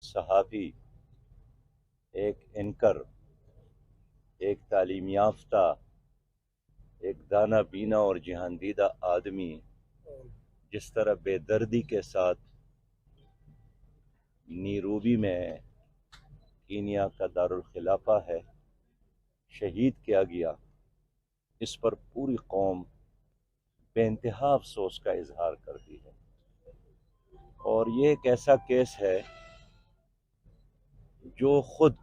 सहाफ़ी, एक एंकर, एक तालीम याफ्ता, एक दाना बीना और जहांदीदा आदमी जिस तरह बेदर्दी के साथ नीरोबी में कीनिया का दारुल खिलाफा है शहीद किया गया, इस पर पूरी कौम बेइंतहा अफसोस का इजहार करती है। और ये एक ऐसा केस है जो खुद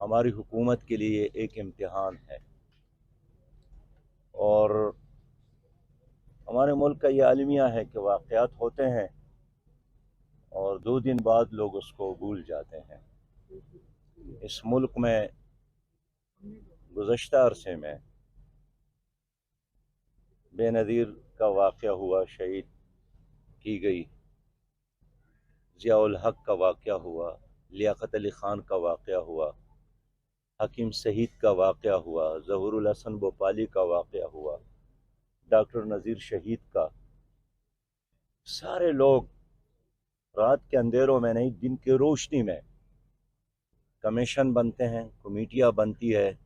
हमारी हुकूमत के लिए एक इम्तिहान है। और हमारे मुल्क का ये आलमिया है कि वाक़यात होते हैं और 2 दिन बाद लोग उसको भूल जाते हैं। इस मुल्क में गुज़श्ता अरसे में बेनज़ीर का वाक़या हुआ, शहीद की गई, ज़ियाउल हक का वाक़या हुआ, लियाकत अली ख़ान का वाक़या हुआ, हकीम सईद का वाक़या हुआ, ज़हूरुल हसन भोपाली का वाक़या हुआ, डॉक्टर नज़ीर शहीद का। सारे लोग रात के अंधेरों में नहीं, दिन की रोशनी में कमीशन बनते हैं, कमेटियाँ बनती है,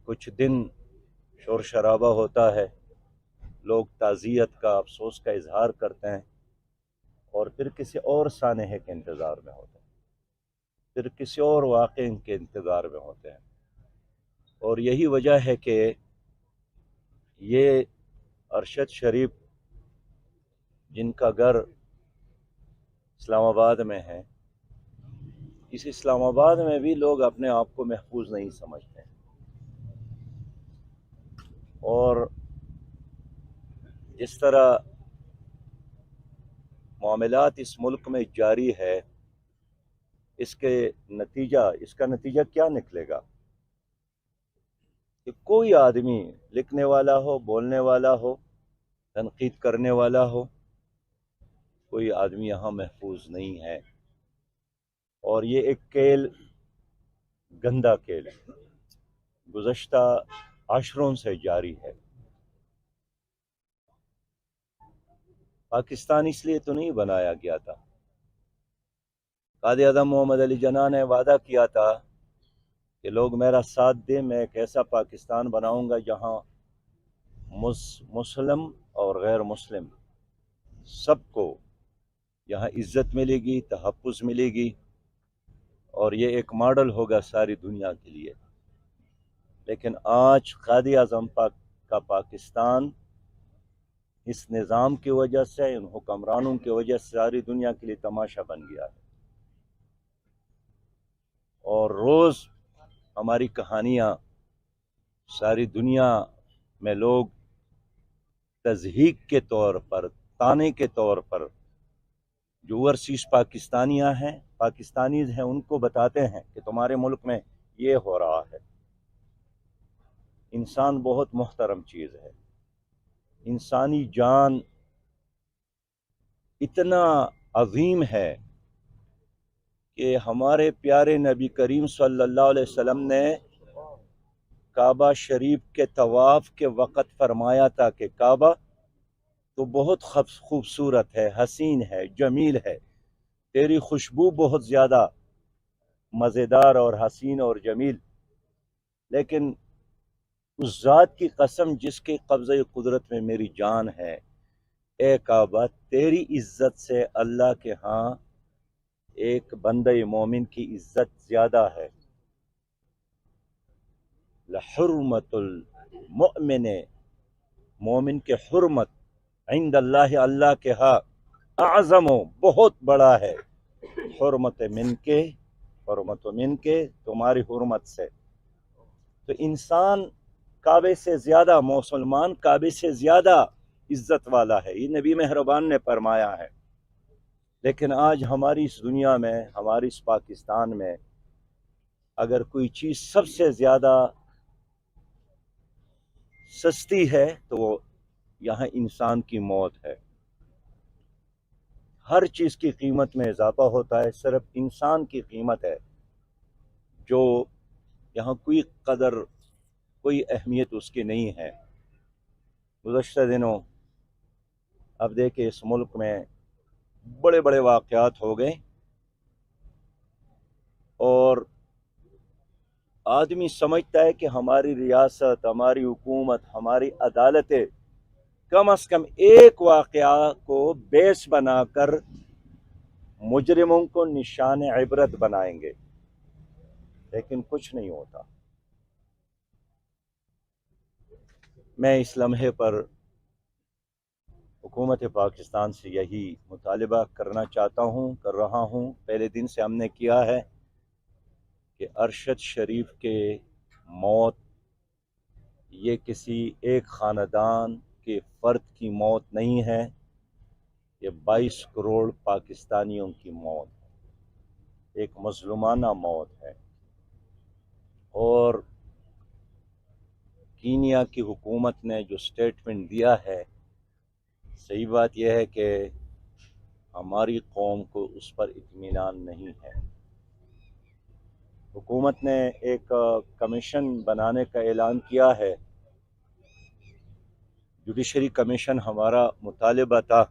कुछ दिन शोर शराबा होता है, लोग ताज़ियत का, अफसोस का इजहार करते हैं और फिर किसी और सानहे के इंतज़ार में होते हैं, फिर किसी और वाक़े के इंतज़ार में होते हैं। और यही वजह है कि ये अरशद शरीफ, जिनका घर इस्लामाबाद में है, इस इस्लामाबाद में भी लोग अपने आप को महफूज नहीं समझते। और जिस तरह मामलात इस मुल्क में जारी है, इसका नतीजा क्या निकलेगा कि कोई आदमी लिखने वाला हो, बोलने वाला हो, तनकीद करने वाला हो, कोई आदमी यहाँ महफूज नहीं है। और ये एक खेल, गंदा खेल गुज़श्ता अशरों से जारी है। पाकिस्तान इसलिए तो नहीं बनाया गया था। कायद-ए-आज़म मोहम्मद अली जिन्ना ने वादा किया था कि लोग मेरा साथ दें, मैं एक ऐसा पाकिस्तान बनाऊंगा जहाँ मुस्लिम और गैर मुस्लिम सबको यहाँ इज्जत मिलेगी, तहफ़्फ़ुज़ मिलेगी और ये एक मॉडल होगा सारी दुनिया के लिए। लेकिन आज कायद-ए-आज़म का पाकिस्तान इस निज़ाम की वजह से, इन हुक्मरानों की वजह से सारी दुनिया के लिए तमाशा बन गया है। और रोज़ हमारी कहानियाँ सारी दुनिया में लोग तज़हीक के तौर पर, ताने के तौर पर, जो ओवरसीज़ पाकिस्तानीज़ हैं, उनको बताते हैं कि तुम्हारे मुल्क में ये हो रहा है। इंसान बहुत मुहतरम चीज़ है। इंसानी जान इतना अजीम है कि हमारे प्यारे नबी करीम सल्लल्लाहु अलैहि वसल्लम ने काबा शरीफ के तवाफ़ के वक़्त फरमाया था कि काबा तो बहुत खूबसूरत है, हसीन है, जमील है, तेरी खुशबू बहुत ज़्यादा मज़ेदार और हसीन और जमील, लेकिन उस ज़ात की कसम जिसके कब्ज़े कुदरत में मेरी जान है, ए काबा, तेरी इज़्ज़त से अल्लाह के यहाँ एक बंदे मोमिन की इज़्ज़त ज़्यादा है। लहुर्मतुल मुअमिन, मोमिन के हुर्मत इंदल्लाह, अल्लाह के यहाँ आज़मो, बहुत बड़ा है, हुर्मत मिनके, तुम्हारी हुर्मत से। तो इंसान काबे से ज़्यादा, मुसलमान काबे से ज़्यादा इज़्ज़त वाला है, ये नबी मेहरबान ने फरमाया है। लेकिन आज हमारी इस दुनिया में, हमारी इस पाकिस्तान में, अगर कोई चीज़ सबसे ज़्यादा सस्ती है तो वो यहाँ इंसान की मौत है। हर चीज़ की कीमत में इजाफा होता है, सिर्फ इंसान की कीमत है जो यहाँ कोई कदर, कोई अहमियत उसकी नहीं है। गुज़श्ता दिनों अब देखिए इस मुल्क में बड़े बड़े वाक़यात हो गए और आदमी समझता है कि हमारी रियासत, हमारी हुकूमत, हमारी अदालतें कम अज़ कम एक वाक़या को बेस बनाकर मुजरिमों को निशान इबरत बनाएंगे, लेकिन कुछ नहीं होता। मैं इस लम्हे पर हुकूमत पाकिस्तान से यही मुतालिबा करना चाहता हूँ, कर रहा हूँ, पहले दिन से हमने किया है कि अरशद शरीफ के मौत ये किसी एक ख़ानदान के फ़र्द की मौत नहीं है, ये 22 करोड़ पाकिस्तानियों की मौत है, एक मज़लूमाना मौत है। और कीनिया की हुकूमत ने जो स्टेटमेंट दिया है, सही बात यह है कि हमारी कौम को उस पर इत्मीनान नहीं है। हुकूमत ने एक कमीशन बनाने का ऐलान किया है, जुडिशरी कमीशन हमारा मुतालिबा था,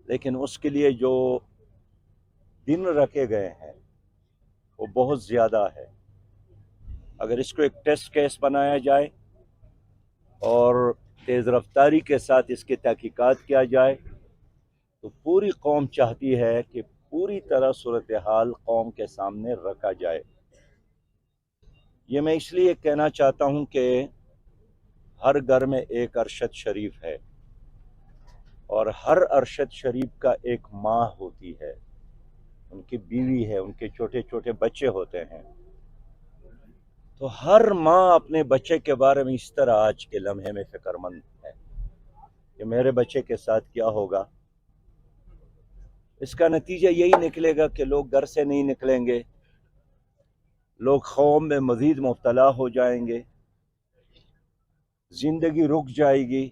लेकिन उसके लिए जो दिन रखे गए हैं वो बहुत ज़्यादा है। अगर इसको एक टेस्ट केस बनाया जाए और तेज़ रफ्तारी के साथ इसकी तहकीकात किया जाए तो पूरी कौम चाहती है कि पूरी तरह सूरत हाल कौम के सामने रखा जाए। ये मैं इसलिए कहना चाहता हूँ कि हर घर में एक अरशद शरीफ है और हर अरशद शरीफ का एक माँ होती है, उनकी बीवी है, उनके छोटे छोटे बच्चे होते हैं। तो हर माँ अपने बच्चे के बारे में इस तरह आज के लम्हे में फिक्रमंद है कि मेरे बच्चे के साथ क्या होगा। इसका नतीजा यही निकलेगा कि लोग घर से नहीं निकलेंगे, लोग खौफ में मज़ीद मुब्तला हो जाएंगे, ज़िंदगी रुक जाएगी।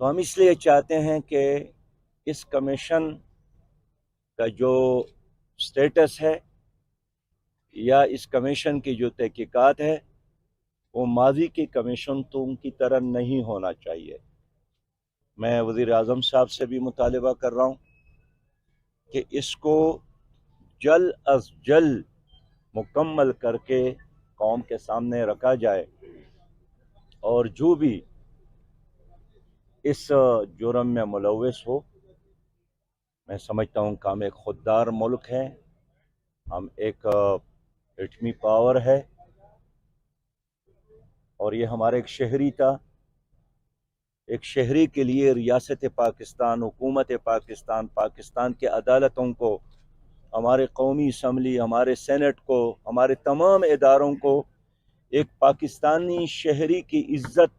तो हम इसलिए चाहते हैं कि इस कमीशन का जो स्टेटस है या इस कमीशन की जो तहकीकात है वो माजी की कमीशनों की तरह नहीं होना चाहिए। मैं वज़ीर आज़म साहब से भी मुतालिबा कर रहा हूँ कि इसको जल्द अज जल्द मुकम्मल करके कौम के सामने रखा जाए और जो भी इस जुर्म में मुलव्वस हो, मैं समझता हूँ कि हम एक खुददार मुल्क है, हम एक एटमी पावर है और ये हमारा एक शहरी था। एक शहरी के लिए रियासत पाकिस्तान, हुकूमत पाकिस्तान, पाकिस्तान के अदालतों को, हमारे कौमी असम्बली, हमारे सेनेट को, हमारे तमाम इदारों को एक पाकिस्तानी शहरी की इज़्ज़त,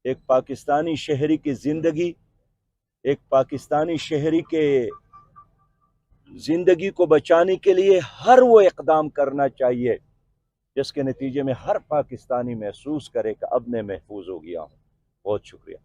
एक पाकिस्तानी शहरी की ज़िंदगी, एक पाकिस्तानी शहरी के ज़िंदगी को बचाने के लिए हर वो इक़दाम करना चाहिए जिसके नतीजे में हर पाकिस्तानी महसूस करे कि अब मैं महफूज हो गया हूँ। बहुत शुक्रिया।